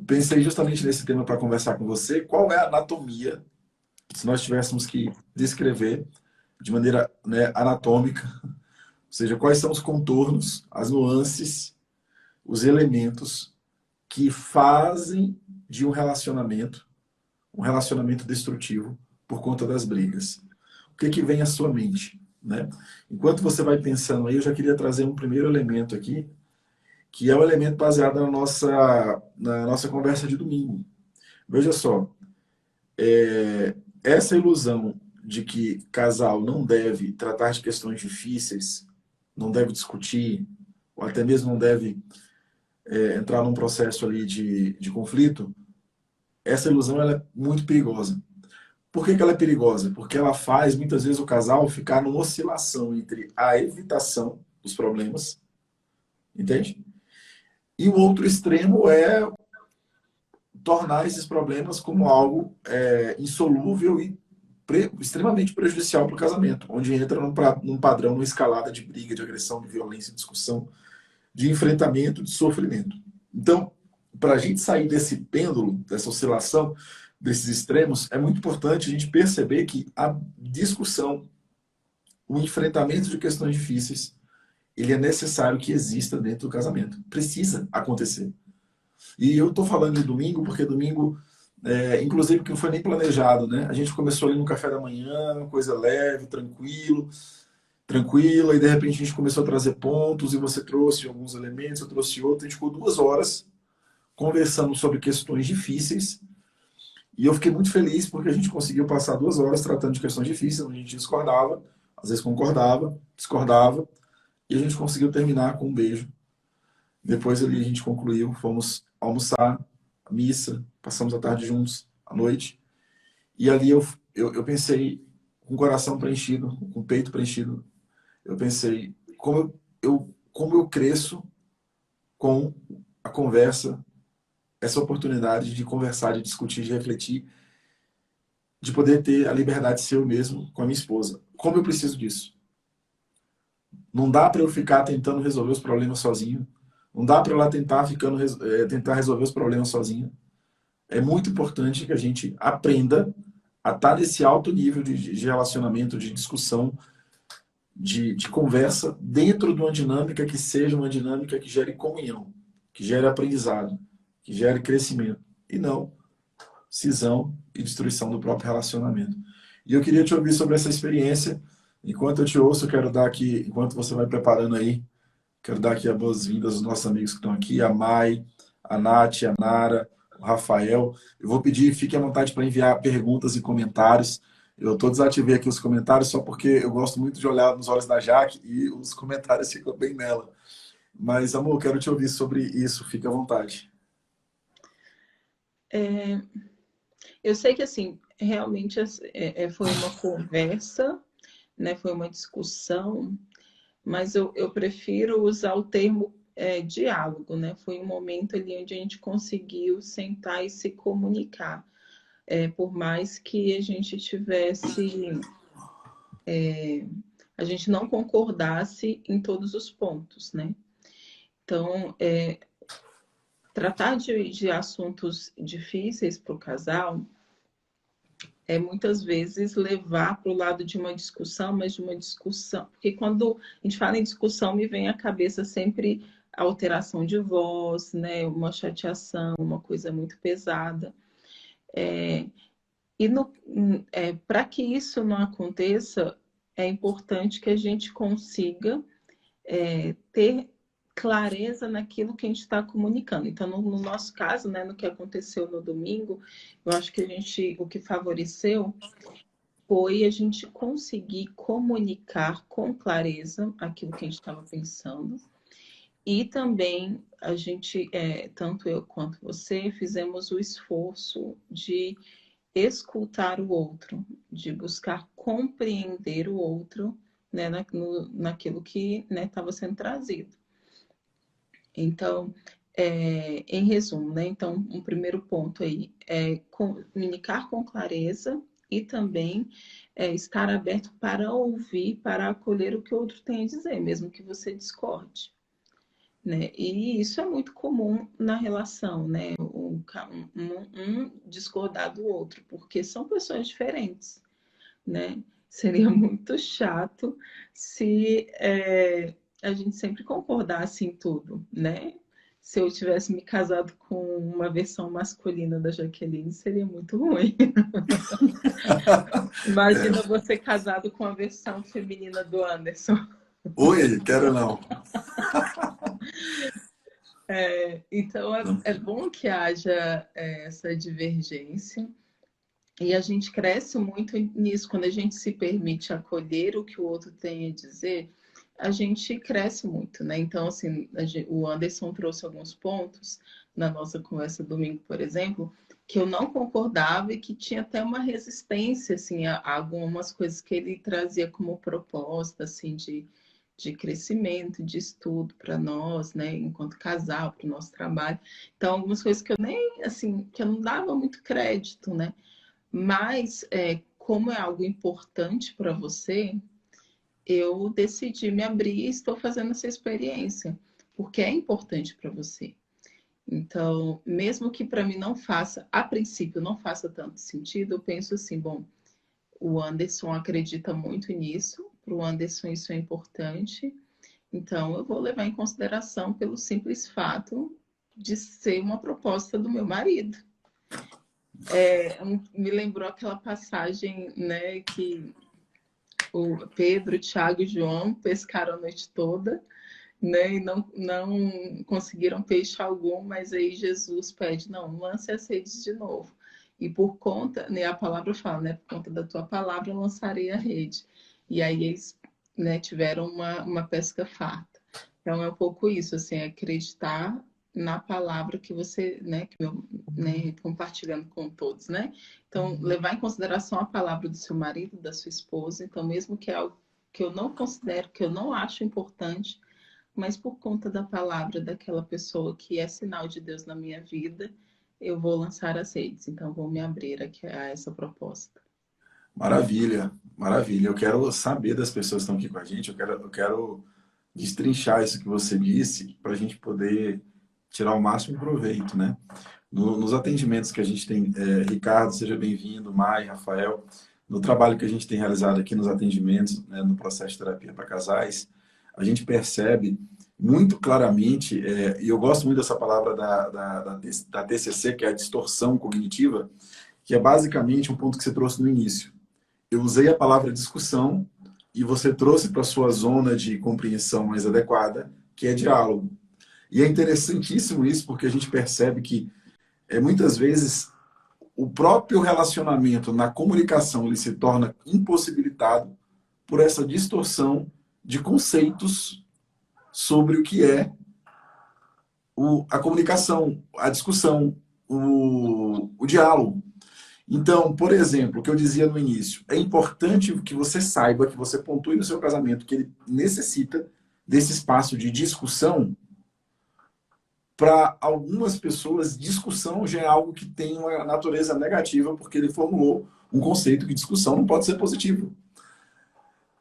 pensei justamente nesse tema para conversar com você. Qual é a anatomia, se nós tivéssemos que descrever de maneira, né, anatômica, ou seja, quais são os contornos, as nuances, os elementos que fazem de um relacionamento destrutivo por conta das brigas. O que vem à sua mente, né? Enquanto você vai pensando aí, eu já queria trazer um primeiro elemento aqui, que é o elemento baseado na nossa conversa de domingo. Veja só, essa ilusão de que casal não deve tratar de questões difíceis, não deve discutir, ou até mesmo não deve entrar num processo ali de conflito, essa ilusão ela é muito perigosa. Por que ela é perigosa? Porque ela faz, muitas vezes, o casal ficar numa oscilação entre a evitação dos problemas, entende? E o outro extremo é tornar esses problemas como algo insolúvel e extremamente prejudicial para o casamento, onde entra num padrão, numa escalada de briga, de agressão, de violência, de discussão, de enfrentamento, de sofrimento. Então, para a gente sair desse pêndulo, dessa oscilação, desses extremos, é muito importante a gente perceber que a discussão, o enfrentamento de questões difíceis, ele é necessário que exista dentro do casamento. Precisa acontecer. E eu estou falando de domingo, porque domingo, inclusive, que não foi nem planejado, né? A gente começou ali no café da manhã, coisa leve, tranquila, e de repente a gente começou a trazer pontos, e você trouxe alguns elementos, eu trouxe outros, a gente ficou 2 horas conversando sobre questões difíceis, e eu fiquei muito feliz porque a gente conseguiu passar 2 horas tratando de questões difíceis, onde a gente discordava, às vezes concordava, discordava, e a gente conseguiu terminar com um beijo. Depois ali a gente concluiu, fomos almoçar, a missa, passamos a tarde juntos, à noite, e ali eu pensei, com o coração preenchido, com o peito preenchido, eu pensei, como eu cresço com a conversa, essa oportunidade de conversar, de discutir, de refletir, de poder ter a liberdade de ser eu mesmo com a minha esposa. Como eu preciso disso? Não dá para eu ficar tentando resolver os problemas sozinho. Não dá para ela tentar resolver os problemas sozinha. É muito importante que a gente aprenda a estar nesse alto nível de relacionamento, de discussão, de conversa, dentro de uma dinâmica que seja uma dinâmica que gere comunhão, que gere aprendizado, que gere crescimento. E não cisão e destruição do próprio relacionamento. E eu queria te ouvir sobre essa experiência. Enquanto eu te ouço, eu quero dar aqui, enquanto você vai preparando aí, quero dar aqui as boas-vindas aos nossos amigos que estão aqui, a Mai, a Nath, a Nara, o Rafael. Eu vou pedir, fique à vontade para enviar perguntas e comentários. Eu estou desativei aqui os comentários só porque eu gosto muito de olhar nos olhos da Jaque e os comentários ficam bem nela. Mas, amor, quero te ouvir sobre isso. Fique à vontade. Eu sei que, assim, realmente foi uma conversa, né? Foi uma discussão, mas eu prefiro usar o termo diálogo, né? Foi um momento ali onde a gente conseguiu sentar e se comunicar, por mais que a gente tivesse, a gente não concordasse em todos os pontos, né? Então, tratar de assuntos difíceis para o casal é muitas vezes levar para o lado de uma discussão, mas de uma discussão. Porque quando a gente fala em discussão, me vem à cabeça sempre a alteração de voz, né? Uma chateação, uma coisa muito pesada. E para que isso não aconteça, é importante que a gente consiga ter clareza naquilo que a gente está comunicando. Então, no nosso caso, né, no que aconteceu no domingo, eu acho que o que favoreceu foi a gente conseguir comunicar com clareza aquilo que a gente estava pensando. E também a gente, tanto eu quanto você, fizemos o esforço de escutar o outro, de buscar compreender o outro, né, naquilo que estava sendo trazido. Então, em resumo, né? Então, um primeiro ponto aí é comunicar com clareza e também estar aberto para ouvir, para acolher o que o outro tem a dizer, mesmo que você discorde. né? E isso é muito comum na relação, né? Um discordar do outro, porque são pessoas diferentes, né? Seria muito chato se a gente sempre concordasse em tudo, né? Se eu tivesse me casado com uma versão masculina da Jaqueline, seria muito ruim. Imagina É. você casado com a versão feminina do Anderson. Oi, quero não. Então, é bom que haja essa divergência. E a gente cresce muito nisso, quando a gente se permite acolher o que o outro tem a dizer, a gente cresce muito, né? Então, assim, o Anderson trouxe alguns pontos na nossa conversa domingo, por exemplo, que eu não concordava e que tinha até uma resistência, assim, a algumas coisas que ele trazia como proposta, assim, de crescimento, de estudo para nós, né, enquanto casal, para o nosso trabalho. Então, algumas coisas que eu nem, assim, que eu não dava muito crédito, né? Mas, como é algo importante para você, eu decidi me abrir e estou fazendo essa experiência, porque é importante para você. Então, mesmo que para mim não faça, a princípio não faça tanto sentido, eu penso assim, bom, o Anderson acredita muito nisso, para o Anderson isso é importante, então eu vou levar em consideração pelo simples fato de ser uma proposta do meu marido. Me lembrou aquela passagem, né, que o Pedro, Tiago e João pescaram a noite toda, né, e não conseguiram peixe algum, mas aí Jesus pede, não, lance as redes de novo. E por conta, né, a palavra fala, né, por conta da tua palavra eu lançarei a rede. E aí eles, né, tiveram uma pesca farta. Então é um pouco isso, assim, acreditar na palavra que você, né, que eu, né, compartilhando com todos, né? Então, levar em consideração a palavra do seu marido, da sua esposa, então mesmo que é algo que eu não considero, que eu não acho importante, mas por conta da palavra daquela pessoa que é sinal de Deus na minha vida, eu vou lançar as redes. Então, vou me abrir aqui a essa proposta. Maravilha, maravilha. Eu quero saber das pessoas que estão aqui com a gente, eu quero destrinchar isso que você disse para a gente poder tirar o máximo proveito, né? Nos atendimentos que a gente tem, Ricardo, seja bem-vindo, Mai, Rafael, no trabalho que a gente tem realizado aqui nos atendimentos, né, no processo de terapia para casais, a gente percebe muito claramente, e eu gosto muito dessa palavra da TCC, que é a distorção cognitiva, que é basicamente um ponto que você trouxe no início. Eu usei a palavra discussão e você trouxe para a sua zona de compreensão mais adequada, que é diálogo. E é interessantíssimo isso, porque a gente percebe que muitas vezes o próprio relacionamento na comunicação ele se torna impossibilitado por essa distorção de conceitos sobre o que é a comunicação, a discussão, o diálogo. Então, por exemplo, o que eu dizia no início, é importante que você saiba, que você pontue no seu casamento que ele necessita desse espaço de discussão. Para algumas pessoas, discussão já é algo que tem uma natureza negativa, porque ele formulou um conceito que discussão não pode ser positivo.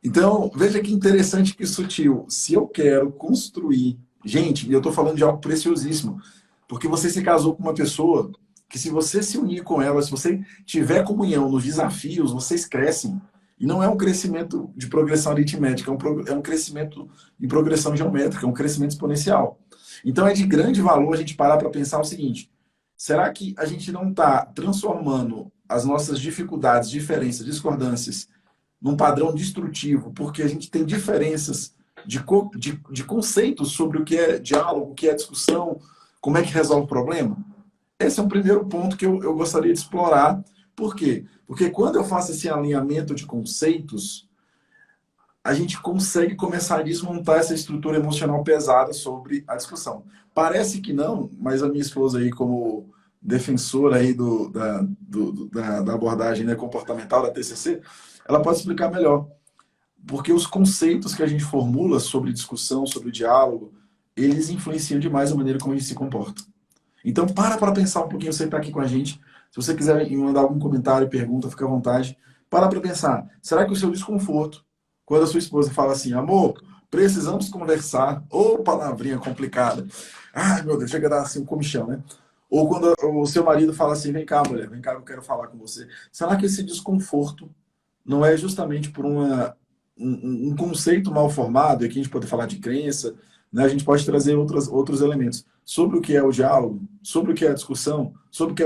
Então, veja que interessante, que sutil. Se eu quero construir... Gente, eu estou falando de algo preciosíssimo, porque você se casou com uma pessoa que, se você se unir com ela, se você tiver comunhão nos desafios, vocês crescem. E não é um crescimento de progressão aritmética, é um crescimento de progressão geométrica, é um crescimento exponencial. Então é de grande valor a gente parar para pensar o seguinte: será que a gente não está transformando as nossas dificuldades, diferenças, discordâncias num padrão destrutivo, porque a gente tem diferenças de conceitos sobre o que é diálogo, o que é discussão, como é que resolve o problema? Esse é um primeiro ponto que eu gostaria de explorar. Por quê? Porque quando eu faço esse alinhamento de conceitos, a gente consegue começar a desmontar essa estrutura emocional pesada sobre a discussão. Parece que não, mas a minha esposa aí, como defensora aí da abordagem, né, comportamental da TCC, ela pode explicar melhor. Porque os conceitos que a gente formula sobre discussão, sobre diálogo, eles influenciam demais a maneira como a gente se comporta. Então, para pensar um pouquinho, você está aqui com a gente. Se você quiser me mandar algum comentário, pergunta, fica à vontade. Para pensar, será que o seu desconforto, quando a sua esposa fala assim, amor, precisamos conversar, ou palavrinha complicada. Ai, meu Deus, chega a dar assim um comichão, né? Ou quando o seu marido fala assim, vem cá, mulher, vem cá, eu quero falar com você. Será que esse desconforto não é justamente por um conceito mal formado, e aqui a gente pode falar de crença, né? A gente pode trazer outros elementos sobre o que é o diálogo, sobre o que é a discussão, sobre o que é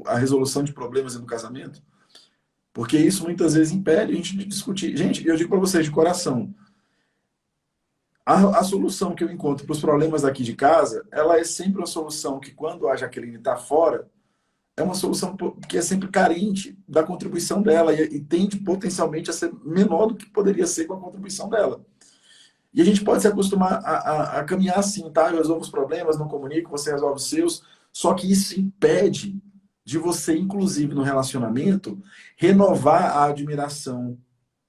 a resolução de problemas no casamento? Porque isso muitas vezes impede a gente de discutir. Gente, eu digo para vocês de coração, a solução que eu encontro para os problemas aqui de casa, ela é sempre uma solução que, quando a Jaqueline está fora, é uma solução que é sempre carente da contribuição dela e tende potencialmente a ser menor do que poderia ser com a contribuição dela. E a gente pode se acostumar a caminhar assim, tá? Eu resolvo os problemas, não comunico, você resolve os seus. Só que isso impede de você, inclusive no relacionamento, renovar a admiração,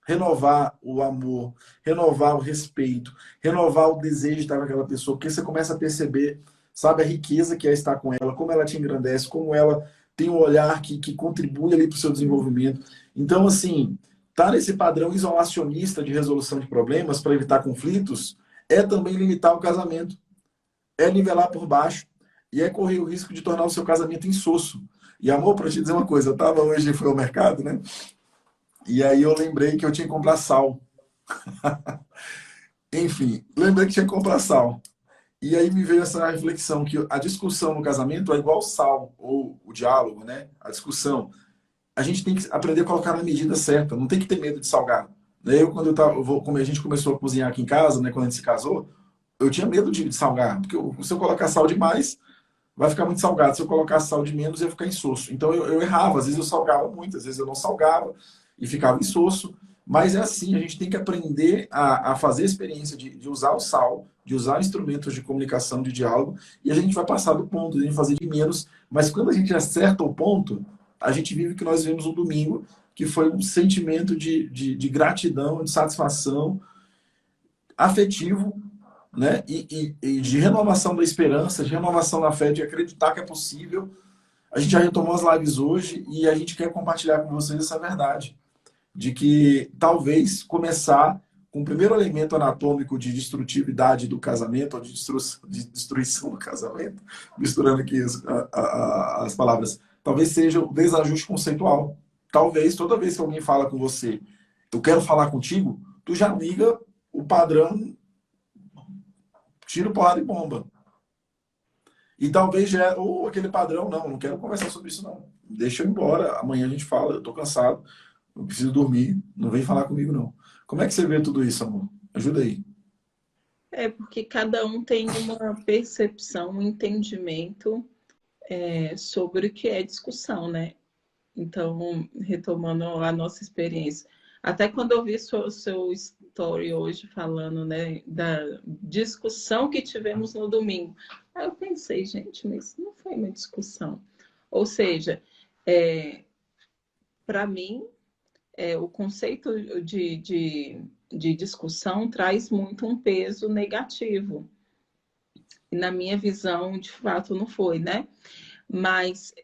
renovar o amor, renovar o respeito, renovar o desejo de estar com aquela pessoa, porque você começa a perceber, sabe, a riqueza que é estar com ela, como ela te engrandece, como ela tem um olhar que contribui ali para o seu desenvolvimento. Então, assim, estar nesse padrão isolacionista de resolução de problemas para evitar conflitos é também limitar o casamento, é nivelar por baixo e é correr o risco de tornar o seu casamento insosso. E amor, para te dizer uma coisa, eu estava hoje, fui ao mercado, né? E aí eu lembrei que eu tinha que comprar sal. Enfim, lembrei que tinha que comprar sal. E aí me veio essa reflexão que a discussão no casamento é igual sal, ou o diálogo, né? A discussão. A gente tem que aprender a colocar na medida certa, não tem que ter medo de salgar. Eu, quando como a gente começou a cozinhar aqui em casa, né, quando a gente se casou, eu tinha medo de salgar, porque se eu colocar sal demais, vai ficar muito salgado. Se eu colocar sal de menos, ia ficar insosso. Então eu errava, às vezes eu salgava muito, às vezes eu não salgava e ficava insosso. Mas é assim, a gente tem que aprender a fazer a experiência de usar o sal, de usar instrumentos de comunicação, de diálogo, e a gente vai passar do ponto, a gente fazer de menos. Mas quando a gente acerta o ponto, a gente vive o que nós vimos no domingo, que foi um sentimento de gratidão, de satisfação afetivo, né? E de renovação da esperança, de renovação da fé, de acreditar que é possível. A gente já retomou as lives hoje e a gente quer compartilhar com vocês essa verdade, de que talvez começar com o primeiro elemento anatômico de destrutividade do casamento, ou de destruição do casamento, misturando aqui as palavras, talvez seja o desajuste conceitual. Talvez toda vez que alguém fala com você, eu quero falar contigo, tu já liga o padrão tiro, porrada e bomba. E talvez já, ou aquele padrão, não quero conversar sobre isso, não. Deixa eu ir embora, amanhã a gente fala, eu tô cansado, eu preciso dormir, não vem falar comigo, não. Como é que você vê tudo isso, amor? Ajuda aí. É porque cada um tem uma percepção, um entendimento sobre o que é discussão, né? Então, retomando a nossa experiência. Até quando eu vi seu story hoje falando, né, da discussão que tivemos no domingo. Aí eu pensei, gente, mas não foi uma discussão. Ou seja, para mim, o conceito de discussão traz muito um peso negativo. E na minha visão, de fato, não foi, né? Mas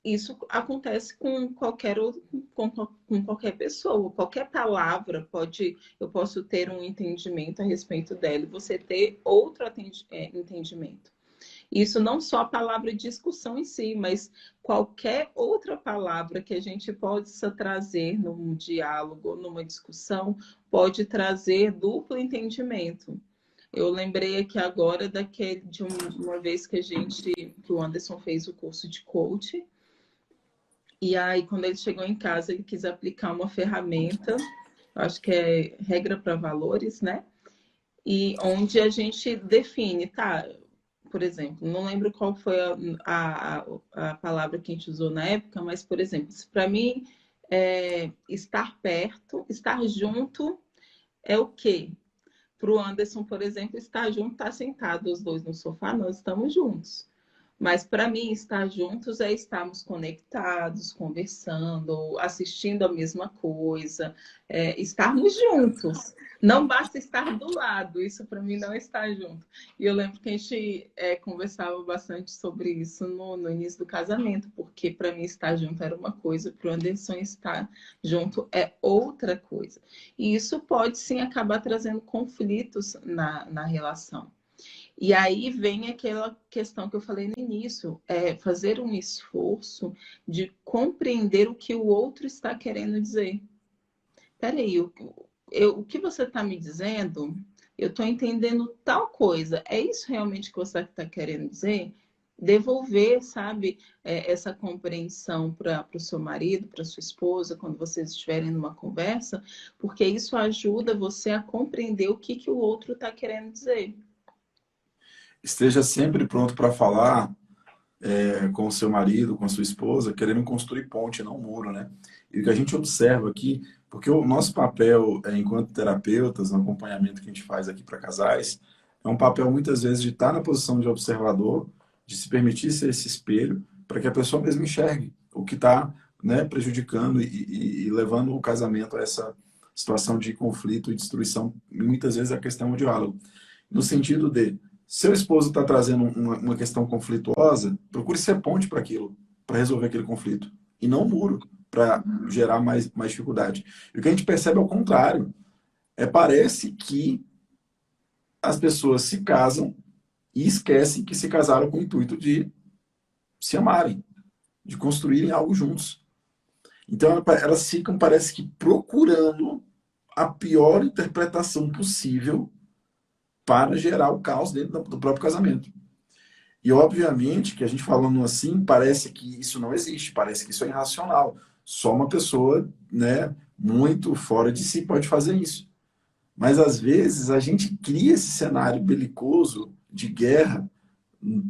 isso acontece com qualquer pessoa, qualquer palavra eu posso ter um entendimento a respeito dela e você ter outro entendimento. Isso não só a palavra discussão em si, mas qualquer outra palavra que a gente possa trazer num diálogo, numa discussão, pode trazer duplo entendimento. Eu lembrei aqui agora de uma vez que o Anderson fez o curso de coach. E aí, quando ele chegou em casa, ele quis aplicar uma ferramenta, acho que é regra para valores, né? E onde a gente define, tá? Por exemplo, não lembro qual foi a palavra que a gente usou na época, mas, por exemplo, para mim, estar perto, estar junto é o quê? Para o Anderson, por exemplo, estar junto, estar sentado os dois no sofá, nós estamos juntos. Mas para mim, estar juntos é estarmos conectados, conversando, assistindo a mesma coisa, estarmos juntos. Não basta estar do lado, isso para mim não está junto. E eu lembro que a gente conversava bastante sobre isso no início do casamento, porque para mim estar junto era uma coisa, para o Anderson estar junto é outra coisa. E isso pode sim acabar trazendo conflitos na relação. E aí vem aquela questão que eu falei no início, fazer um esforço de compreender o que o outro está querendo dizer. Peraí, o que você está me dizendo, eu estou entendendo tal coisa. É isso realmente que você está querendo dizer? Devolver, sabe, essa compreensão para o seu marido, para sua esposa, quando vocês estiverem numa conversa, porque isso ajuda você a compreender o que o outro está querendo dizer. Esteja sempre pronto para falar com o seu marido, com a sua esposa, querendo construir ponte, não muro, né? E o que a gente observa aqui, porque o nosso papel, enquanto terapeutas, no acompanhamento que a gente faz aqui para casais, é um papel muitas vezes de estar na posição de observador, de se permitir ser esse espelho, para que a pessoa mesmo enxergue o que está, né, prejudicando e levando o casamento a essa situação de conflito e destruição. E muitas vezes a questão é o diálogo. No sentido de, seu esposo está trazendo uma questão conflituosa, procure ser ponte para aquilo, para resolver aquele conflito. E não um muro, para gerar mais dificuldade. E o que a gente percebe é o contrário. Parece que as pessoas se casam e esquecem que se casaram com o intuito de se amarem, de construírem algo juntos. Então elas ficam, parece que, procurando a pior interpretação possível para gerar o caos dentro do próprio casamento. E, obviamente, que a gente falando assim, parece que isso não existe, parece que isso é irracional. Só uma pessoa, né, muito fora de si pode fazer isso. Mas, às vezes, a gente cria esse cenário belicoso de guerra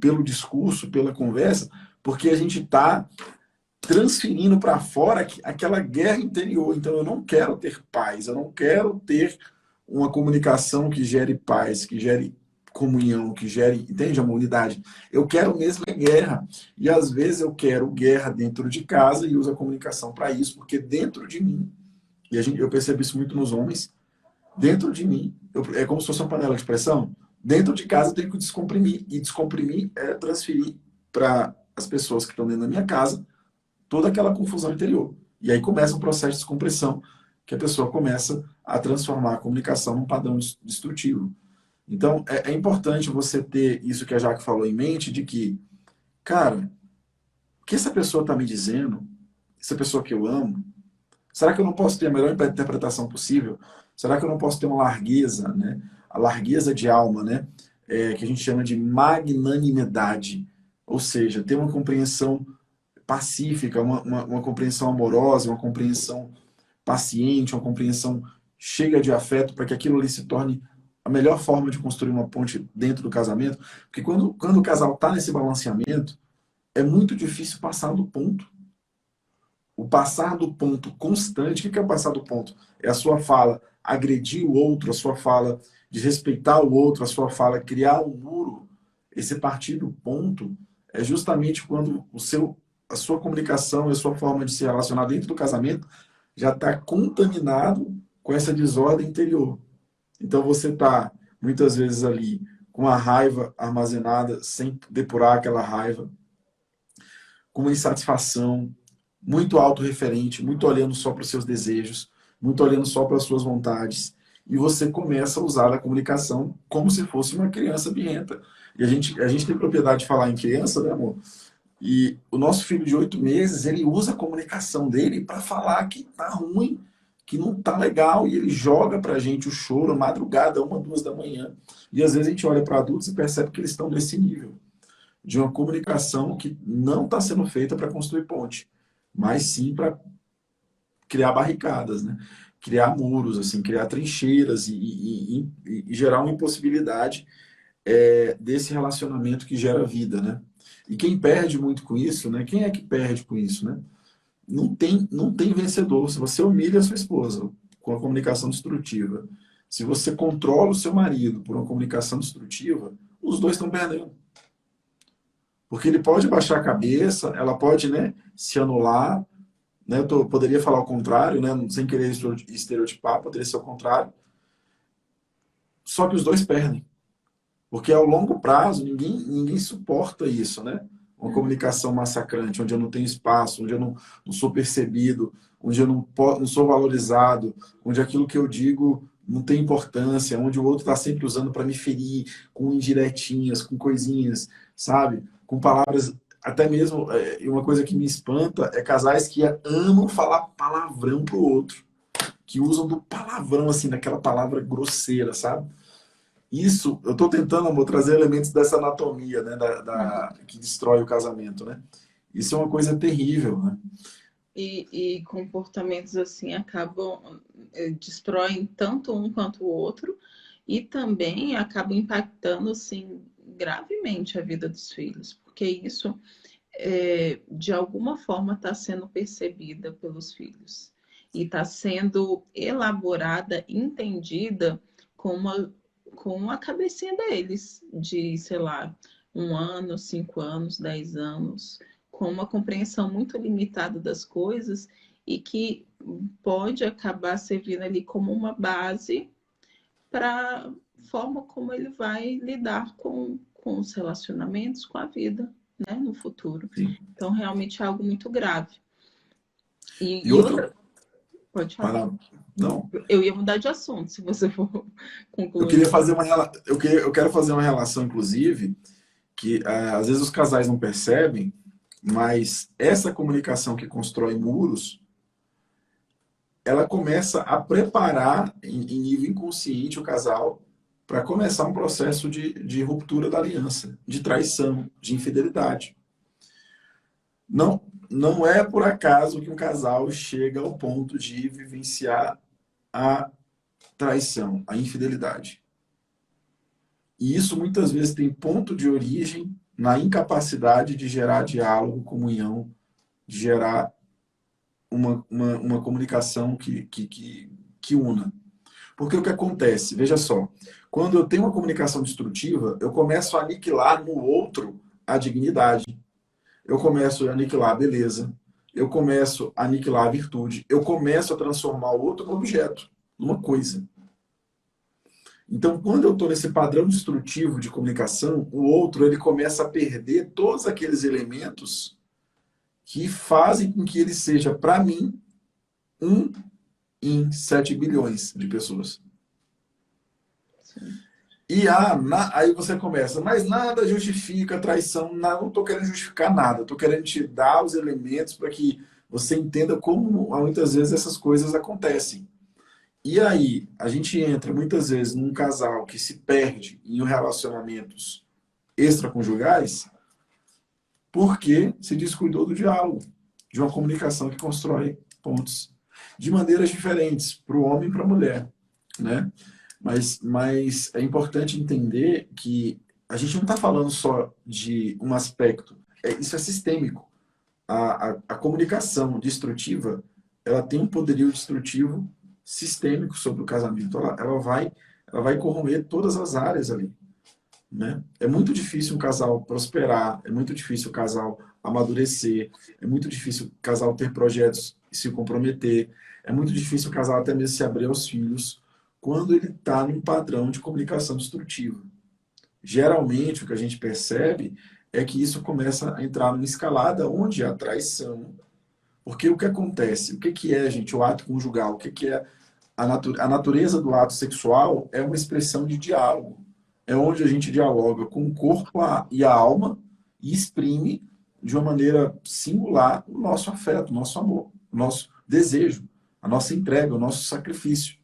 pelo discurso, pela conversa, porque a gente está transferindo para fora aquela guerra interior. Então, eu não quero ter paz, eu não quero ter uma comunicação que gere paz, que gere comunhão, que gere, entende, uma unidade. Eu quero mesmo guerra. E às vezes eu quero guerra dentro de casa e uso a comunicação para isso, porque dentro de mim, e eu percebo isso muito nos homens, dentro de mim, é como se fosse uma panela de pressão, dentro de casa eu tenho que descomprimir, e descomprimir é transferir para as pessoas que estão dentro da minha casa toda aquela confusão interior. E aí começa um processo de descompressão, que a pessoa começa a transformar a comunicação num padrão destrutivo. Então, é importante você ter isso que a Jaque falou em mente, de que, cara, o que essa pessoa está me dizendo, essa pessoa que eu amo, será que eu não posso ter a melhor interpretação possível? Será que eu não posso ter uma largueza, né? A largueza de alma, né? Que a gente chama de magnanimidade. Ou seja, ter uma compreensão pacífica, uma compreensão amorosa, uma compreensão paciente, uma compreensão cheia de afeto, para que aquilo ali se torne a melhor forma de construir uma ponte dentro do casamento. Porque quando o casal está nesse balanceamento, é muito difícil passar do ponto. O passar do ponto constante, o que é o passar do ponto? É a sua fala agredir o outro, a sua fala desrespeitar o outro, a sua fala criar um muro. Esse partir do ponto é justamente quando a sua comunicação e a sua forma de se relacionar dentro do casamento já está contaminado com essa desordem interior. Então você está, muitas vezes, ali com a raiva armazenada, sem depurar aquela raiva, com uma insatisfação, muito autorreferente, muito olhando só para os seus desejos, muito olhando só para as suas vontades. E você começa a usar a comunicação como se fosse uma criança birrenta. E a gente tem propriedade de falar em criança, né, amor? E o nosso filho de 8 meses, ele usa a comunicação dele para falar que tá ruim, que não tá legal, e ele joga pra gente o choro madrugada, 1, 2 da manhã. E às vezes a gente olha para adultos e percebe que eles estão nesse nível de uma comunicação que não está sendo feita para construir ponte, mas sim para criar barricadas, né? Criar muros, assim, criar trincheiras e gerar uma impossibilidade desse relacionamento que gera vida, né? E quem perde muito com isso, né? Quem é que perde com isso, né? Não tem vencedor. Se você humilha a sua esposa com a comunicação destrutiva, se você controla o seu marido por uma comunicação destrutiva, os dois estão perdendo. Porque ele pode baixar a cabeça, ela pode, né, se anular, né? Poderia falar o contrário, né? Sem querer estereotipar, poderia ser o contrário. Só que os dois perdem. Porque ao longo prazo, ninguém suporta isso, né? Uma comunicação massacrante, onde eu não tenho espaço, onde eu não sou percebido, onde eu não sou valorizado, onde aquilo que eu digo não tem importância, onde o outro está sempre usando para me ferir, com indiretinhas, com coisinhas, sabe? Com palavras, até mesmo, e uma coisa que me espanta é casais que amam falar palavrão pro outro, que usam do palavrão, assim, daquela palavra grosseira, sabe? Isso, eu estou tentando, amor, trazer elementos dessa anatomia, né, que destrói o casamento, né? Isso é uma coisa terrível, né? E comportamentos assim acabam, destroem tanto um quanto o outro e também acabam impactando assim, gravemente a vida dos filhos, porque isso de alguma forma está sendo percebida pelos filhos e está sendo elaborada, entendida com a cabecinha deles, de, sei lá, 1 ano, 5 anos, 10 anos, com uma compreensão muito limitada das coisas e que pode acabar servindo ali como uma base para a forma como ele vai lidar com os relacionamentos, com a vida, né, no futuro. Sim. Então, realmente é algo muito grave. E E outro... outra, pode falar. Não. Eu ia mudar de assunto, se você for Eu concluir. queria fazer eu quero fazer uma relação, inclusive, que às vezes os casais não percebem, mas essa comunicação que constrói muros, ela começa a preparar em nível inconsciente o casal para começar um processo de ruptura da aliança, de traição, de infidelidade. Não é por acaso que um casal chega ao ponto de vivenciar a traição, a infidelidade. E isso muitas vezes tem ponto de origem na incapacidade de gerar diálogo, comunhão, de gerar uma comunicação que una. Porque o que acontece, veja só, quando eu tenho uma comunicação destrutiva, eu começo a aniquilar no outro a dignidade, eu começo a aniquilar a beleza, eu começo a aniquilar a virtude, eu começo a transformar o outro num objeto, numa coisa. Então, quando eu estou nesse padrão destrutivo de comunicação, o outro ele começa a perder todos aqueles elementos que fazem com que ele seja, para mim, 1 em 7 bilhões de pessoas. Sim. E aí você começa, mas nada justifica a traição, não estou querendo justificar nada, estou querendo te dar os elementos para que você entenda como muitas vezes essas coisas acontecem. E aí, a gente entra muitas vezes num casal que se perde em relacionamentos extraconjugais porque se descuidou do diálogo, de uma comunicação que constrói pontos de maneiras diferentes para o homem e para a mulher, né? Mas é importante entender que a gente não está falando só de um aspecto, isso é sistêmico. A comunicação destrutiva, ela tem um poderio destrutivo sistêmico sobre o casamento. Ela vai corroer todas as áreas ali, né? É muito difícil um casal prosperar, é muito difícil o casal amadurecer, é muito difícil o casal ter projetos e se comprometer, é muito difícil o casal até mesmo se abrir aos filhos quando ele está num padrão de comunicação destrutiva. Geralmente, o que a gente percebe é que isso começa a entrar numa escalada onde a traição. Porque o que acontece? O que é, gente, o ato conjugal? O que é a natureza do ato sexual? É uma expressão de diálogo. É onde a gente dialoga com o corpo e a alma e exprime de uma maneira singular o nosso afeto, o nosso amor, o nosso desejo, a nossa entrega, o nosso sacrifício.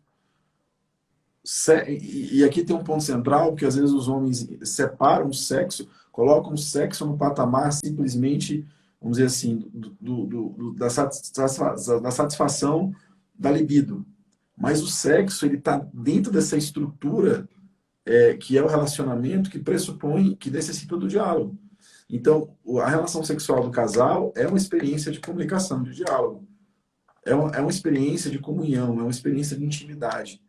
E aqui tem um ponto central, que às vezes os homens separam o sexo, colocam o sexo no patamar simplesmente, vamos dizer assim, da satisfação da libido. Mas o sexo, ele está dentro dessa estrutura que é o relacionamento, que pressupõe, que necessita do diálogo. Então, a relação sexual do casal é uma experiência de comunicação, de diálogo. É uma experiência de comunhão, é uma experiência de intimidade.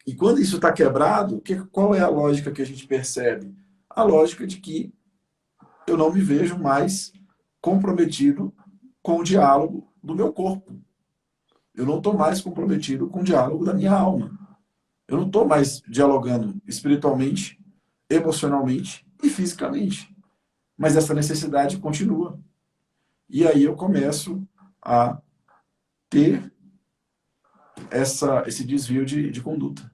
E quando isso está quebrado, qual é a lógica que a gente percebe? A lógica de que eu não me vejo mais comprometido com o diálogo do meu corpo. Eu não estou mais comprometido com o diálogo da minha alma. Eu não estou mais dialogando espiritualmente, emocionalmente e fisicamente. Mas essa necessidade continua. E aí eu começo a ter esse desvio de conduta.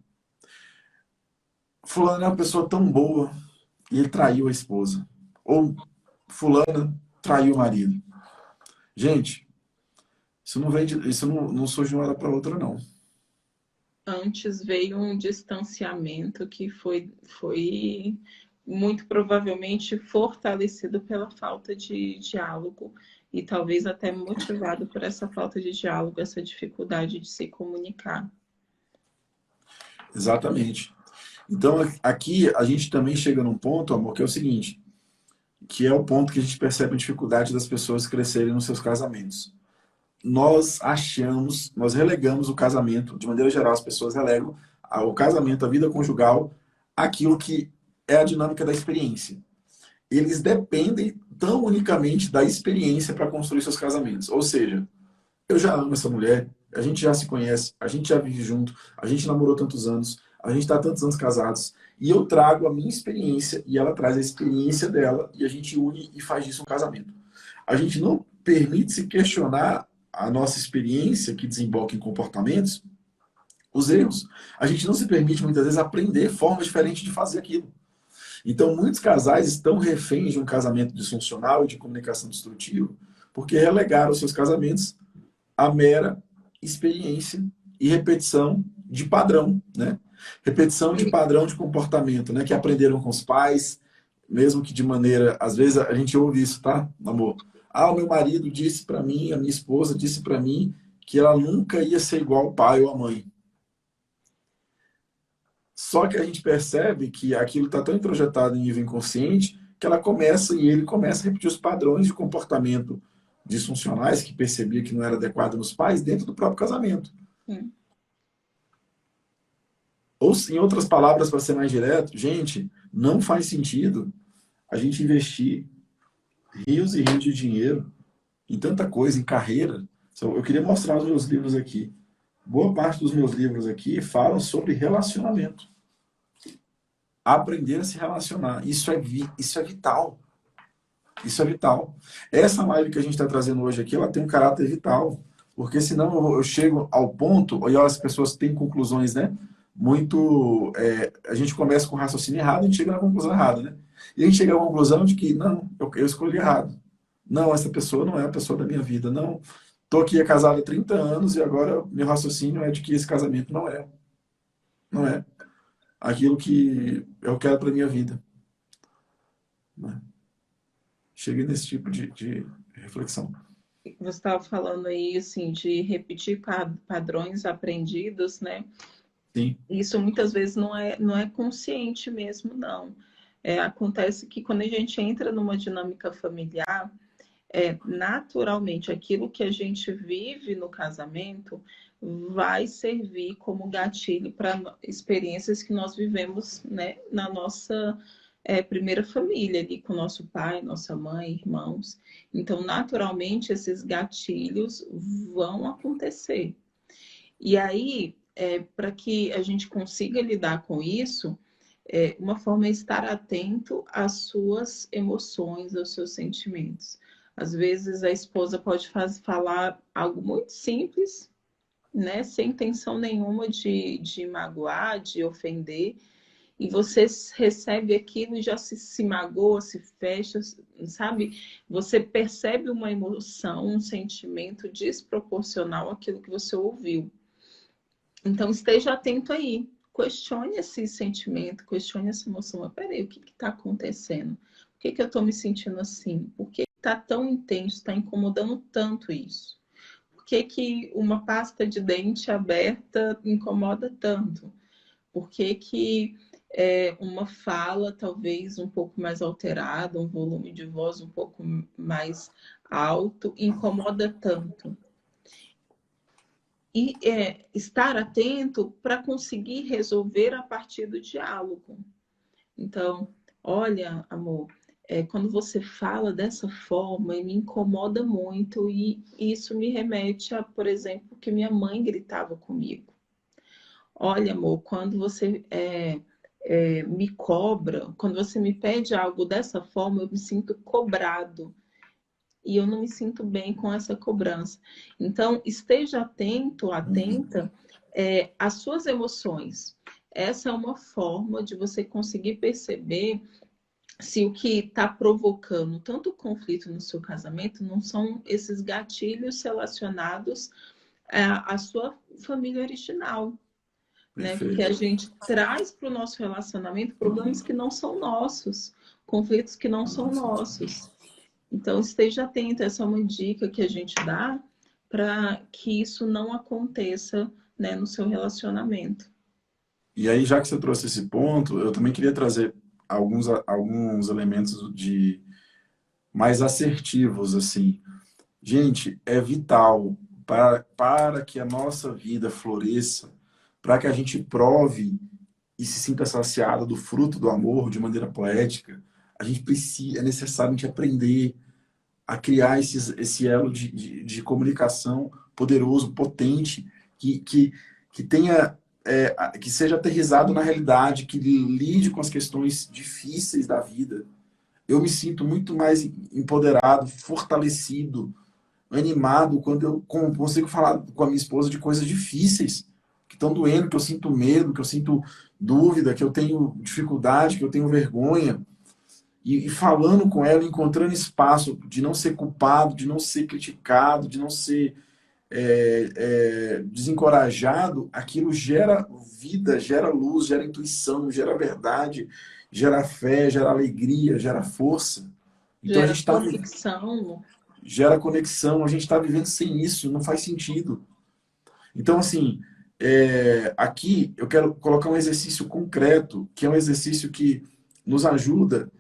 Fulano é uma pessoa tão boa e ele traiu a esposa. Ou fulana traiu o marido. Gente, isso não surge de uma hora para outra, não. Antes veio um distanciamento que foi muito provavelmente fortalecido pela falta de diálogo e talvez até motivado por essa falta de diálogo, essa dificuldade de se comunicar. Exatamente. Então, aqui a gente também chega num ponto, amor, que é o seguinte, que é o ponto que a gente percebe a dificuldade das pessoas crescerem nos seus casamentos. Nós relegamos o casamento, de maneira geral, as pessoas relegam o casamento, a vida conjugal, aquilo que é a dinâmica da experiência. Eles dependem tão unicamente da experiência para construir seus casamentos. Ou seja, eu já amo essa mulher, a gente já se conhece, a gente já vive junto, a gente namorou tantos anos, a gente está tantos anos casados, e eu trago a minha experiência e ela traz a experiência dela e a gente une e faz disso um casamento. A gente não permite se questionar a nossa experiência que desemboca em comportamentos, os erros. A gente não se permite muitas vezes aprender formas diferentes de fazer aquilo. Então, muitos casais estão reféns de um casamento disfuncional e de comunicação destrutiva porque relegaram os seus casamentos a mera experiência e repetição de padrão, né? Repetição de padrão de comportamento, né? Que aprenderam com os pais, mesmo que de maneira, às vezes a gente ouve isso, tá, amor? Ah, o meu marido disse para mim, a minha esposa disse para mim que ela nunca ia ser igual ao pai ou à mãe. Só que a gente percebe que aquilo está tão introjetado em nível inconsciente que ela começa e ele começa a repetir os padrões de comportamento disfuncionais que percebia que não era adequado nos pais dentro do próprio casamento. Sim. Ou, em outras palavras, para ser mais direto, gente, não faz sentido a gente investir rios e rios de dinheiro em tanta coisa, em carreira. Eu queria mostrar os meus livros aqui. Boa parte dos meus livros aqui falam sobre relacionamento. Aprender a se relacionar. Isso é vital. Isso é vital. Essa live que a gente está trazendo hoje aqui, ela tem um caráter vital. Porque senão eu chego ao ponto, e as pessoas têm conclusões, né? Muito. A gente começa com o raciocínio errado e a gente chega na conclusão errada, né? E a gente chega à conclusão de que, não, eu escolhi errado. Não, essa pessoa não é a pessoa da minha vida. Não, estou aqui casado há 30 anos e agora meu raciocínio é de que esse casamento não é aquilo que eu quero para minha vida. Né? Cheguei nesse tipo de reflexão. Você estava falando aí, assim, de repetir padrões aprendidos, né? Sim. Isso muitas vezes não é consciente mesmo, não. Acontece que quando a gente entra numa dinâmica familiar, naturalmente aquilo que a gente vive no casamento vai servir como gatilho para experiências que nós vivemos, né, na nossa primeira família, ali com nosso pai, nossa mãe, irmãos. Então, naturalmente, esses gatilhos vão acontecer. E aí, para que a gente consiga lidar com isso, uma forma é estar atento às suas emoções, aos seus sentimentos. Às vezes a esposa pode falar algo muito simples, né, sem intenção nenhuma de magoar, de ofender, e você recebe aquilo e já se magoa, se fecha, sabe? Você percebe uma emoção, um sentimento desproporcional àquilo que você ouviu. Então, esteja atento aí. Questione esse sentimento, questione essa emoção. Mas peraí, o que está acontecendo? Por que eu estou me sentindo assim? Por que está tão intenso, está incomodando tanto isso? Por que uma pasta de dente aberta incomoda tanto? Por que uma fala talvez um pouco mais alterada, um volume de voz um pouco mais alto, incomoda tanto? E estar atento para conseguir resolver a partir do diálogo. Então, olha, amor, quando você fala dessa forma, me incomoda muito e isso me remete a, por exemplo, que minha mãe gritava comigo. olha, amor, quando você me cobra, quando você me pede algo dessa forma, eu me sinto cobrado. E eu não me sinto bem com essa cobrança. Então, esteja atento, atenta, às suas emoções. Essa é uma forma de você conseguir perceber se o que está provocando tanto conflito no seu casamento não são esses gatilhos relacionados à sua família original, né? Porque a Perfeito. gente traz para o nosso relacionamento problemas que não são nossos, conflitos que não são nossos. Então, esteja atento, essa é uma dica que a gente dá para que isso não aconteça, né, no seu relacionamento. E aí, já que você trouxe esse ponto, eu também queria trazer alguns elementos de mais assertivos, assim. Gente, é vital para que a nossa vida floresça, para que a gente prove e se sinta saciado do fruto do amor de maneira poética, a gente precisa, é necessário a gente aprender a criar esse elo de comunicação poderoso, potente, que tenha, que seja aterrissado na realidade, que lide com as questões difíceis da vida. Eu me sinto muito mais empoderado, fortalecido, animado quando eu consigo falar com a minha esposa de coisas difíceis, que estão doendo, que eu sinto medo, que eu sinto dúvida, que eu tenho dificuldade, que eu tenho vergonha. E falando com ela, encontrando espaço de não ser culpado, de não ser criticado, de não ser desencorajado, aquilo gera vida, gera luz, gera intuição, gera verdade, gera fé, gera alegria, gera força. Então a Gera gente está conexão. gera conexão, a gente está vivendo sem isso, não faz sentido. Então, assim, aqui eu quero colocar um exercício concreto, que é um exercício que nos ajuda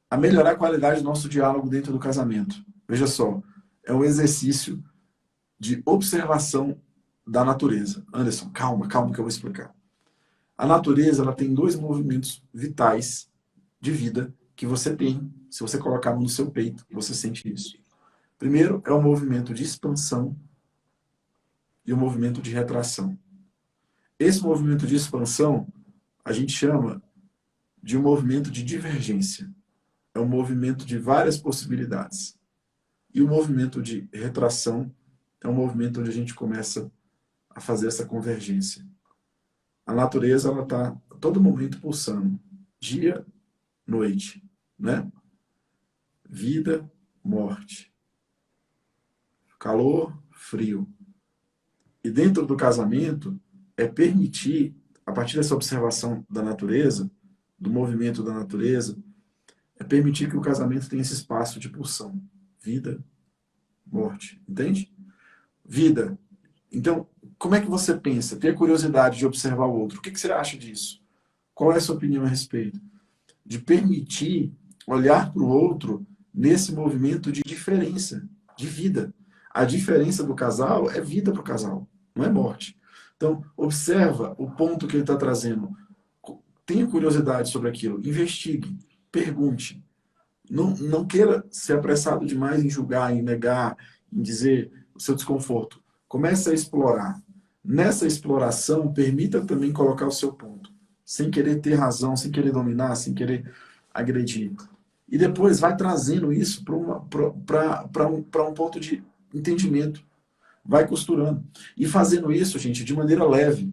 a melhorar a qualidade do nosso diálogo dentro do casamento. Veja só, é um exercício de observação da natureza. Anderson, calma, calma que eu vou explicar. A natureza, ela tem dois movimentos vitais de vida que você tem. Se você colocar a mão no seu peito, você sente isso. Primeiro é o movimento de expansão e o movimento de retração. Esse movimento de expansão a gente chama de um movimento de divergência. É um movimento de várias possibilidades. E o movimento de retração é um movimento onde a gente começa a fazer essa convergência. A natureza, ela está a todo momento pulsando. Dia, noite, né? Vida, morte. Calor, frio. E dentro do casamento, é permitir, a partir dessa observação da natureza, do movimento da natureza, é permitir que o casamento tenha esse espaço de pulsão. Vida, morte. Entende? Vida. Então, como é que você pensa? Ter curiosidade de observar o outro. O que você acha disso? Qual é a sua opinião a respeito? De permitir olhar para o outro nesse movimento de diferença, de vida. A diferença do casal é vida para o casal, não é morte. Então, observa o ponto que ele está trazendo. Tenha curiosidade sobre aquilo. Investigue. Pergunte. Não queira ser apressado demais em julgar, em negar, em dizer o seu desconforto. Comece a explorar. Nessa exploração, permita também colocar o seu ponto. Sem querer ter razão, sem querer dominar, sem querer agredir. E depois vai trazendo isso para um ponto de entendimento. Vai costurando. E fazendo isso, gente, de maneira leve.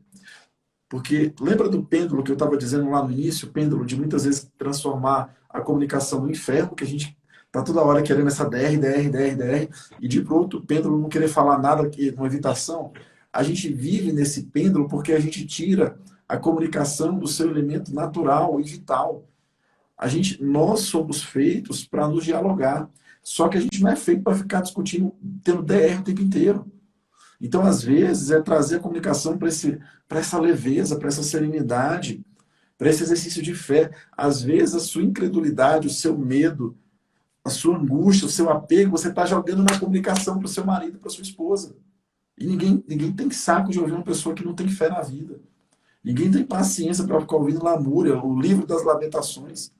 Porque lembra do pêndulo que eu estava dizendo lá no início? O pêndulo de muitas vezes transformar a comunicação no inferno, que a gente está toda hora querendo essa DR, e de pronto o pêndulo não querer falar nada, uma evitação. A gente vive nesse pêndulo porque a gente tira a comunicação do seu elemento natural e vital. Nós somos feitos para nos dialogar. Só que a gente não é feito para ficar discutindo, tendo DR o tempo inteiro. Então, às vezes, é trazer a comunicação para essa leveza, para essa serenidade, para esse exercício de fé. Às vezes, a sua incredulidade, o seu medo, a sua angústia, o seu apego, você está jogando na comunicação para o seu marido, para sua esposa. E ninguém tem saco de ouvir uma pessoa que não tem fé na vida. Ninguém tem paciência para ficar ouvindo lamúria, o livro das lamentações.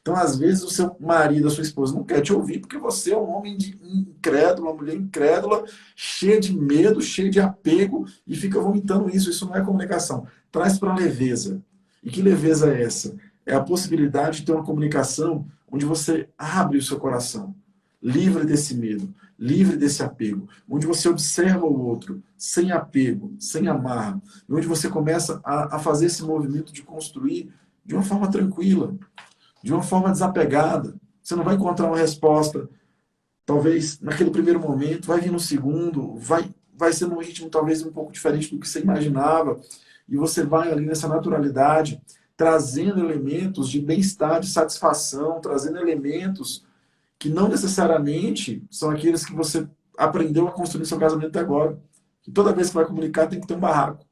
Então, às vezes, o seu marido, a sua esposa não quer te ouvir porque você é um homem incrédulo, uma mulher incrédula, cheia de medo, cheia de apego e fica vomitando isso. Isso não é comunicação. traz para a leveza. E que leveza é essa? É a possibilidade de ter uma comunicação onde você abre o seu coração, livre desse medo, livre desse apego, onde você observa o outro, sem apego, sem amarra, e onde você começa a fazer esse movimento de construir de uma forma tranquila, de uma forma desapegada. Você não vai encontrar uma resposta, talvez naquele primeiro momento, vai vir no segundo, vai ser num ritmo talvez um pouco diferente do que você imaginava, e você vai ali nessa naturalidade, trazendo elementos de bem-estar, de satisfação, trazendo elementos que não necessariamente são aqueles que você aprendeu a construir seu casamento até agora. Que toda vez que vai comunicar tem que ter um barraco.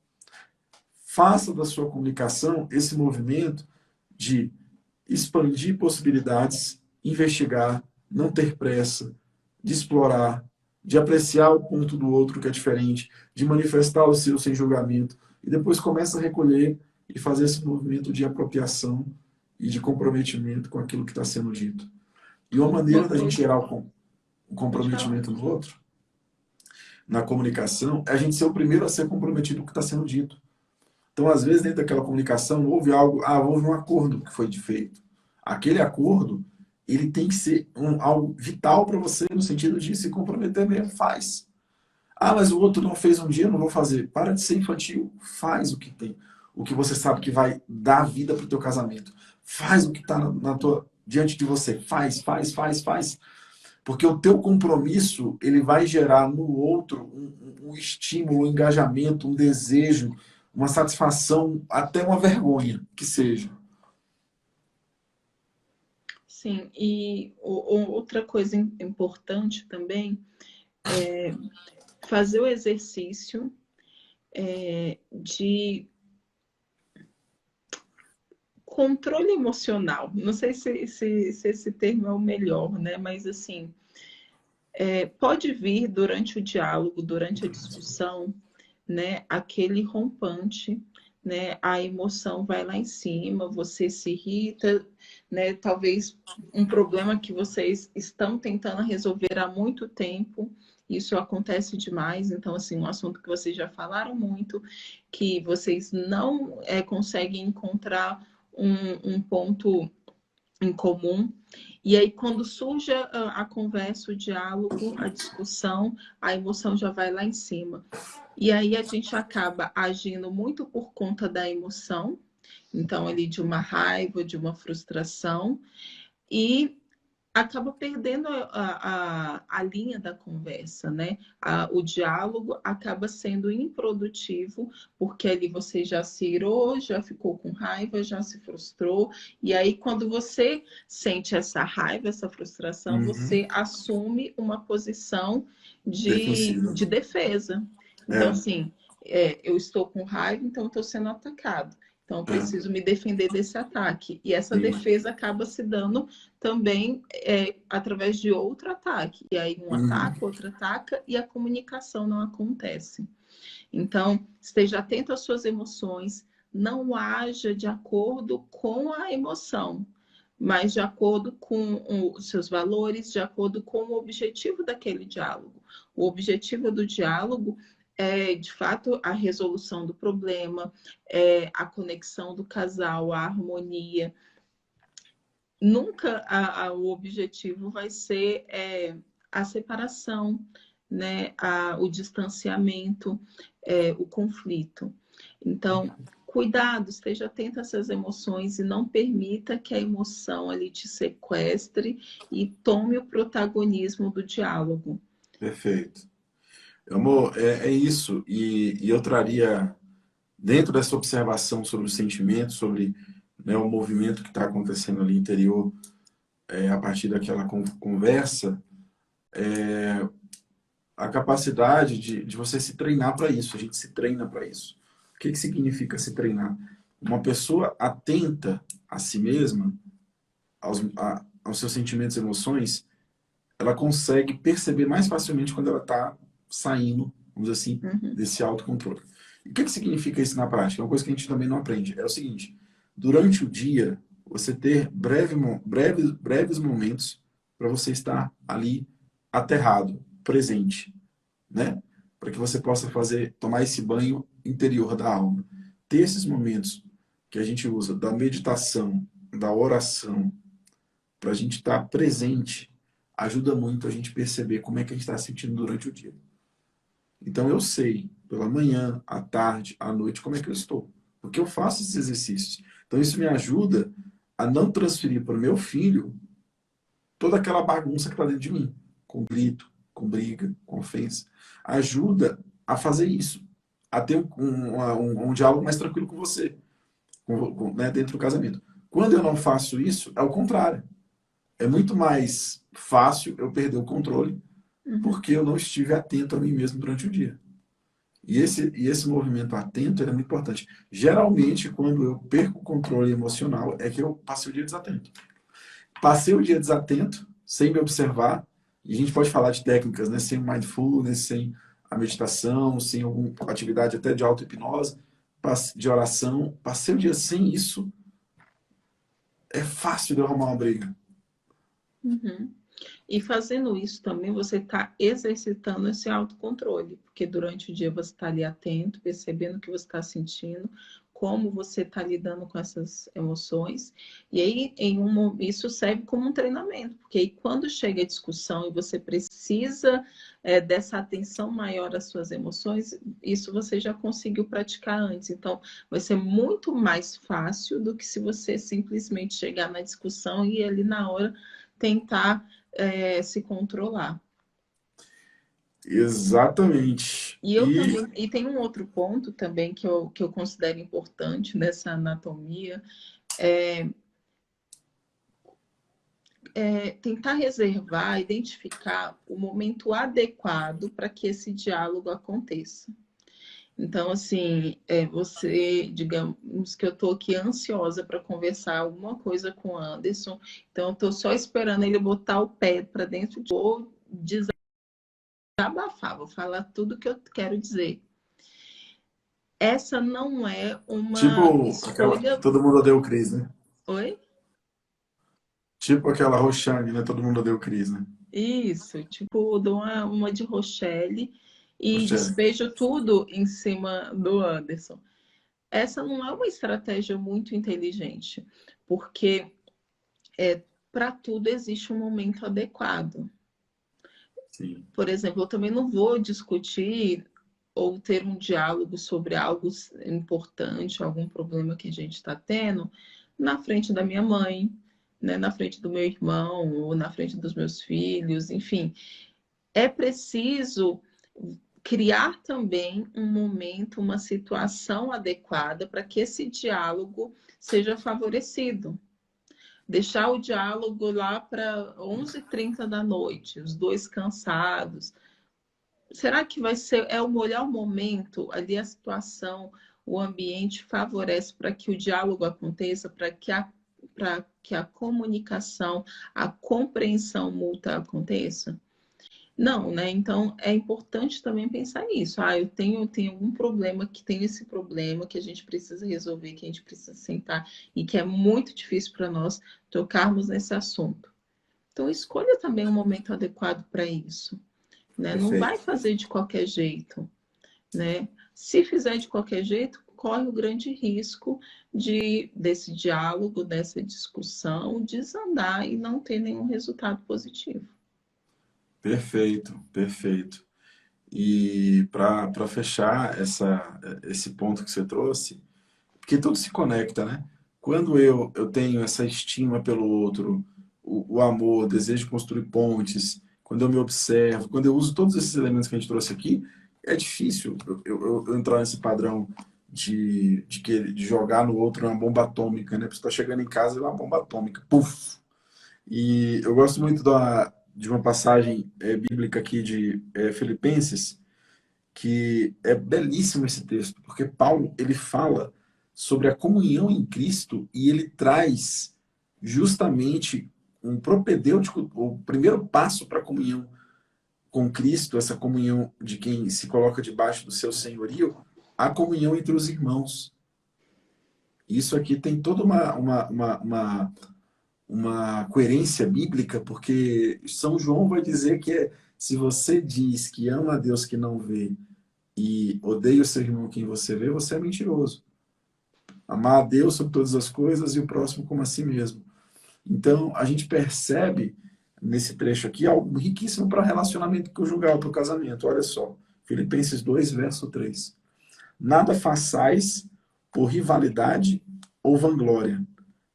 Faça da sua comunicação esse movimento de expandir possibilidades, investigar, não ter pressa, de explorar, de apreciar o ponto do outro que é diferente, de manifestar o seu sem julgamento, e depois começa a recolher e fazer esse movimento de apropriação e de comprometimento com aquilo que está sendo dito. E uma maneira da gente gerar o comprometimento no outro, na comunicação, é a gente ser o primeiro a ser comprometido com o que está sendo dito. Então, às vezes, dentro daquela comunicação, houve algo, houve um acordo que foi feito. Aquele acordo, ele tem que ser algo vital para você, no sentido de se comprometer mesmo. Faz. Mas o outro não fez um dia, eu não vou fazer. Para de ser infantil. Faz o que tem. O que você sabe que vai dar vida para o teu casamento. Faz o que está diante de você. Faz. Porque o teu compromisso, ele vai gerar no outro um estímulo, um engajamento, um desejo, uma satisfação, até uma vergonha, que seja. Sim, e outra coisa importante também é fazer o exercício de controle emocional. Não sei se esse termo é o melhor, né? Mas assim, pode vir durante o diálogo, durante a discussão, né? Aquele rompante, né? A emoção vai lá em cima, você se irrita, né? Talvez um problema que vocês estão tentando resolver há muito tempo. Isso acontece demais, então, assim, um assunto que vocês já falaram muito, que vocês não conseguem encontrar um ponto em comum. E aí, quando surge a conversa, o diálogo, a discussão, a emoção já vai lá em cima. E aí a gente acaba agindo muito por conta da emoção, então, ali de uma raiva, de uma frustração, e acaba perdendo a linha da conversa, né? O diálogo acaba sendo improdutivo, porque ali você já se irou, já ficou com raiva, já se frustrou, e aí quando você sente essa raiva, essa frustração, você assume uma posição de defesa. Então, assim, eu estou com raiva, então eu estou sendo atacado. Então, eu preciso me defender desse ataque. E essa defesa acaba se dando também através de outro ataque. E aí um ataca, outro ataca, e a comunicação não acontece. Então, esteja atento às suas emoções, não haja de acordo com a emoção, mas de acordo com os seus valores, de acordo com o objetivo daquele diálogo. O objetivo do diálogo é, de fato, a resolução do problema, a conexão do casal, a harmonia. Nunca o objetivo vai ser a separação, né? O distanciamento, o conflito. Então, cuidado, esteja atento a essas emoções e não permita que a emoção ali te sequestre e tome o protagonismo do diálogo. Perfeito. Amor, é isso. E eu traria, dentro dessa observação sobre o sentimento, sobre, né, o movimento que está acontecendo ali interior, a partir daquela conversa, a capacidade de você se treinar para isso. A gente se treina para isso. O que significa se treinar? Uma pessoa atenta a si mesma, aos seus sentimentos e emoções, ela consegue perceber mais facilmente quando ela está saindo, vamos dizer assim, desse autocontrole. E o que significa isso na prática? É uma coisa que a gente também não aprende. É o seguinte, durante o dia, você ter breves momentos para você estar ali aterrado, presente, né? Para que você possa tomar esse banho interior da alma. ter esses momentos que a gente usa da meditação, da oração, para a gente estar presente, ajuda muito a gente perceber como é que a gente está se sentindo durante o dia. Então eu sei, pela manhã, à tarde, à noite, como é que eu estou. Porque eu faço esses exercícios. Então isso me ajuda a não transferir para o meu filho toda aquela bagunça que está dentro de mim. Com grito, com briga, com ofensa. Ajuda a fazer isso. A ter um diálogo mais tranquilo com você. Né, dentro do casamento. Quando eu não faço isso, é o contrário. É muito mais fácil eu perder o controle porque eu não estive atento a mim mesmo durante o dia. E esse movimento atento é muito importante. Geralmente, quando eu perco o controle emocional, é que eu passei o dia desatento. Passei o dia desatento, sem me observar, e a gente pode falar de técnicas, né? Sem mindfulness, sem a meditação, sem alguma atividade até de auto-hipnose, de oração. Passei o dia sem isso, é fácil de eu arrumar uma briga. Uhum. E fazendo isso também, você está exercitando esse autocontrole, porque durante o dia você está ali atento, percebendo o que você está sentindo, como você está lidando com essas emoções, e aí isso serve como um treinamento, porque aí quando chega a discussão e você precisa dessa atenção maior às suas emoções, isso você já conseguiu praticar antes, então vai ser muito mais fácil do que se você simplesmente chegar na discussão e ali na hora tentar se controlar. Exatamente. E eu também, e tem um outro ponto também que eu considero importante nessa anatomia, tentar reservar, identificar o momento adequado para que esse diálogo aconteça. Então, assim, você, digamos que eu estou aqui ansiosa para conversar alguma coisa com o Anderson, então eu estou só esperando ele botar o pé para dentro de ou desabafar, vou falar tudo que eu quero dizer. Essa não é uma Tipo aquela escolha. Todo Mundo Odeia o Chris, né? Oi? Tipo aquela Roxane, né? Todo Mundo Odeia o Chris, né? Isso, tipo, dou uma de Rochelle e Roxane. despejo tudo em cima do Anderson. Essa não é uma estratégia muito inteligente, porque para tudo existe um momento adequado. Sim. Por exemplo, eu também não vou discutir ou ter um diálogo sobre algo importante, algum problema que a gente está tendo, na frente da minha mãe, né, na frente do meu irmão, ou na frente dos meus filhos, enfim. É preciso criar também um momento, uma situação adequada para que esse diálogo seja favorecido. Deixar o diálogo lá para 11h30 da noite, os dois cansados. Será que vai ser o melhor momento, ali a situação, o ambiente favorece para que o diálogo aconteça, para que a comunicação, a compreensão mútua aconteça? Não, né? Então é importante também pensar nisso. Eu tenho algum problema, que tem esse problema que a gente precisa resolver, que a gente precisa sentar e que é muito difícil para nós tocarmos nesse assunto. Então escolha também um momento adequado para isso, né? Não vai Perfeito. fazer de qualquer jeito, né? Se fizer de qualquer jeito, corre o grande risco desse diálogo, dessa discussão, desandar e não ter nenhum resultado positivo. Perfeito, perfeito. E para fechar esse ponto que você trouxe, porque tudo se conecta, né? Quando eu tenho essa estima pelo outro, o amor, o desejo de construir pontes, quando eu me observo, quando eu uso todos esses elementos que a gente trouxe aqui, é difícil eu entrar nesse padrão de jogar no outro uma bomba atômica, né? Você está chegando em casa e é uma bomba atômica, puf! E eu gosto muito de uma passagem bíblica aqui de Filipenses, que é belíssimo esse texto, porque Paulo ele fala sobre a comunhão em Cristo e ele traz justamente um propedêutico, o primeiro passo para a comunhão com Cristo, essa comunhão de quem se coloca debaixo do seu senhorio, a comunhão entre os irmãos. Isso aqui tem toda uma coerência bíblica, porque São João vai dizer que se você diz que ama a Deus que não vê e odeia o seu irmão quem você vê, você é mentiroso. Amar a Deus sobre todas as coisas e o próximo como a si mesmo. Então, a gente percebe nesse trecho aqui algo riquíssimo para relacionamento conjugal, para o casamento. Olha só, Filipenses 2, verso 3. Nada façais por rivalidade ou vanglória,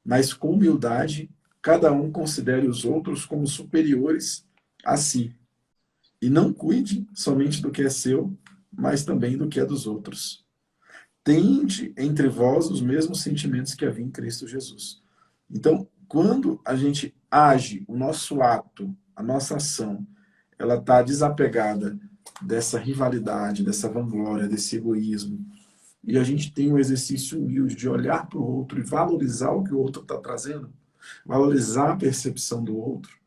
mas com humildade, cada um considere os outros como superiores a si. E não cuide somente do que é seu, mas também do que é dos outros. Tende entre vós os mesmos sentimentos que havia em Cristo Jesus. Então, quando a gente age, o nosso ato, a nossa ação, ela está desapegada dessa rivalidade, dessa vanglória, desse egoísmo, e a gente tem um exercício humilde de olhar para o outro e valorizar o que o outro está trazendo, valorizar a percepção do outro,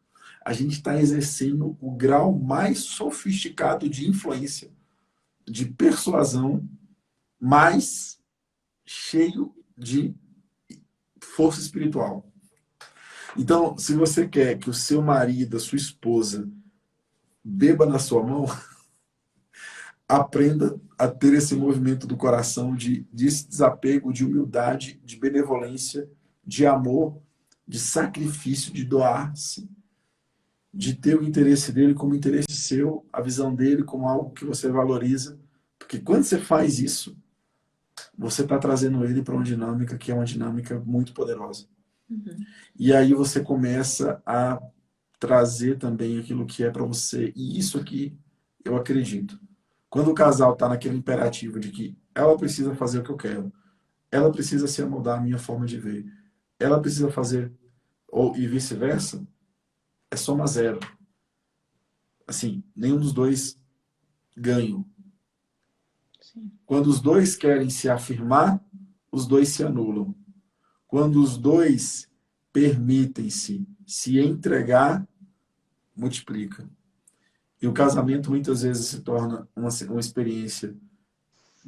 a gente está exercendo o grau mais sofisticado de influência, de persuasão, mais cheio de força espiritual. Então, se você quer que o seu marido, a sua esposa, beba na sua mão, aprenda a ter esse movimento do coração de desapego, de humildade, de benevolência, de amor, de sacrifício, de doar-se, de ter o interesse dele como interesse seu, a visão dele como algo que você valoriza. Porque quando você faz isso, você está trazendo ele para uma dinâmica que é uma dinâmica muito poderosa. Uhum. E aí você começa a trazer também aquilo que é para você. E isso aqui, eu acredito. Quando o casal está naquele imperativo de que ela precisa fazer o que eu quero, ela precisa se amoldar à minha forma de ver, ela precisa fazer, ou e vice-versa, é soma zero. Assim, nenhum dos dois ganha. Sim. Quando os dois querem se afirmar, os dois se anulam. Quando os dois permitem-se se entregar, multiplica. E o casamento muitas vezes se torna uma experiência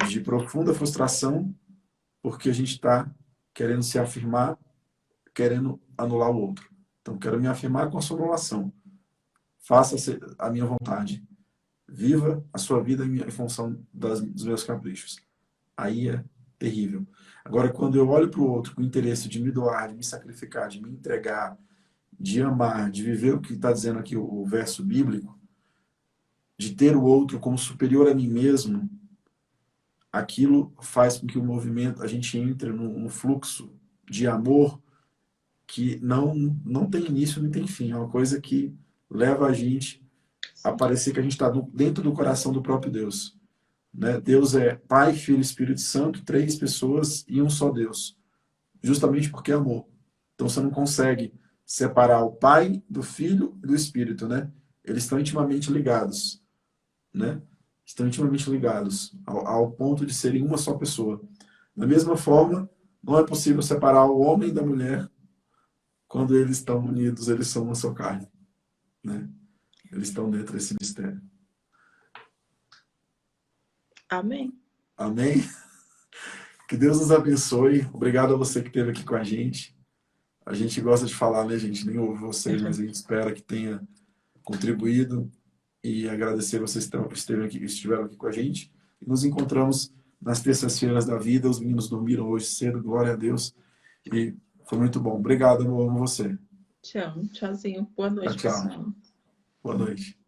de profunda frustração, porque a gente está querendo se afirmar, querendo anular o outro. Então, quero me afirmar com a sua anulação. Faça a minha vontade. Viva a sua vida em função dos meus caprichos. Aí é terrível. Agora, quando eu olho para o outro com o interesse de me doar, de me sacrificar, de me entregar, de amar, de viver o que está dizendo aqui o verso bíblico, de ter o outro como superior a mim mesmo, aquilo faz com que o movimento, a gente entre num fluxo de amor que não tem início nem tem fim. É uma coisa que leva a gente a parecer que a gente está dentro do coração do próprio Deus. Né? Deus é Pai, Filho e Espírito Santo, 3 pessoas e um só Deus. Justamente porque é amor. Então você não consegue separar o Pai do Filho e do Espírito. Né? Eles estão intimamente ligados. Né? Estão intimamente ligados ao ponto de serem uma só pessoa. Da mesma forma, não é possível separar o homem da mulher quando eles estão unidos, eles são uma só carne. Né? Eles estão dentro desse mistério. Amém. Amém? Que Deus nos abençoe. Obrigado a você que esteve aqui com a gente. A gente gosta de falar, né, gente? Nem ouve vocês, mas a gente espera que tenha contribuído e agradecer vocês que estiveram aqui com a gente. E nos encontramos nas terças-feiras da vida. Os meninos dormiram hoje cedo, glória a Deus. E foi muito bom. Obrigado, eu amo você. Tchau. Tchauzinho. Boa Tchau, noite, tchau. pessoal. Boa noite.